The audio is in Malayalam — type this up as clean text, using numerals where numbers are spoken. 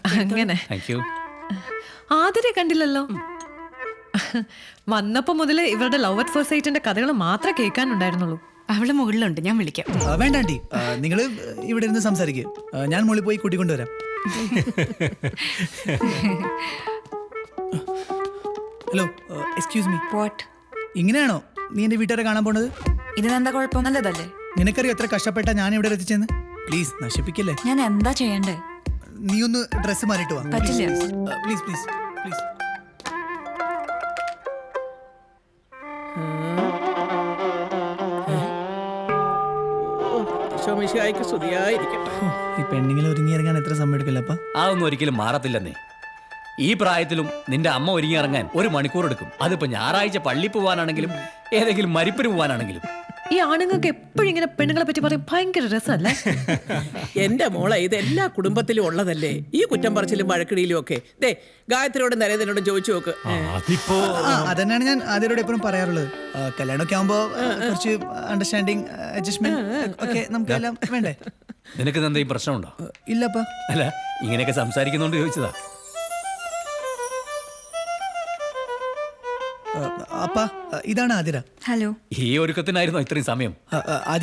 അങ്ങനെ താങ്ക് യു. ആതിരെ കണ്ടില്ലല്ലോ. വന്നപ്പോ മുതല് ഇവരുടെ ലവ് അറ്റ് ഫസ്റ്റ് സൈറ്റിന്റെ കഥകൾ മാത്രമേ കേൾക്കാനുണ്ടായിരുന്നുള്ളൂ. അവള് മുകളിലുണ്ട്, ഞാൻ വിളിക്കാം. വേണ്ട ആന്റി, നിങ്ങൾ ഇവിടെ ഇരുന്ന് സംസാരിക്കുക. ഞാൻ മുകളിൽ പോയി കൂട്ടിക്കൊണ്ടുവരാം. Hello, excuse me. വാട്ട്? ഇങ്ങനെയാണോ നീ എന്റെ വീട്ടുകാരെ കാണാൻ പോണത്? ഇതിനെന്താ കുഴപ്പം? നല്ലതല്ലേ? നിനക്കറിയോ എത്ര കഷ്ടപ്പെട്ട ഞാൻ ഇവിടെ എത്തിച്ചെന്ന്? പ്ലീസ് നശിപ്പിക്കല്ലേ. ഞാൻ എന്താ ചെയ്യണ്ടേ? നീ ഒന്ന് ഡ്രസ്സ് മാറിയിട്ട് വാ. പറ്റില്ല. Please please please. ഈ പെണ്ണിങ്ങനെ ഒരുങ്ങിയിറങ്ങാൻ എത്ര സമയം എടുക്കില്ലപ്പാ? അതൊന്നും ഒരിക്കലും മാറത്തില്ലെന്നേ. ഈ പ്രായത്തിലും നിന്റെ അമ്മ ഒരുങ്ങി ഇറങ്ങാൻ 1 മണിക്കൂർ എടുക്കും. അതിപ്പോ ഞായറാഴ്ച പള്ളി പോവാനാണെങ്കിലും ഏതെങ്കിലും മരിപ്പിന് പോവാനാണെങ്കിലും. ഈ ആണുങ്ങൾക്ക് എപ്പോഴും ഇങ്ങനെ പെണ്ണുങ്ങളെ പറ്റി പറയും ഭയങ്കര രസമല്ലേ? എന്റെ മോളെ ഇത് എല്ലാ കുടുംബത്തിലും ഉള്ളതല്ലേ ഈ കുറ്റം പറച്ചിലും വഴക്കിടിയിലും ഒക്കെ. ദേ ഗായത്രിയോടും നരേന്ദ്രനോടും ചോദിച്ചു നോക്ക്. അതിപ്പോ അതന്നെയാണ് ഞാൻ ആദ്യരോട് എപ്പോഴും പറയാറുള്ളത്. കല്യാണമൊക്കെ ആകുമ്പോ കുറച്ച് അണ്ടർസ്റ്റാൻഡിങ്, അഡ്ജസ്റ്റ്മെന്റ് ഒക്കെ നമുക്ക് എല്ലാം വേണ്ടേ? നിനക്ക് എന്തെങ്കിലും പ്രശ്നമുണ്ടോ? ഇല്ലപ്പാ. അല്ല, ഇങ്ങനെയൊക്കെ സംസാരിക്കുന്നോണ്ട് ചോദിച്ചതാ. അപ്പാ, ഇതാണ് ആതിര. ഹലോ. ഈ ഒരുക്കത്തിനായിരുന്നോ ഇത്രയും സമയം? ആതിര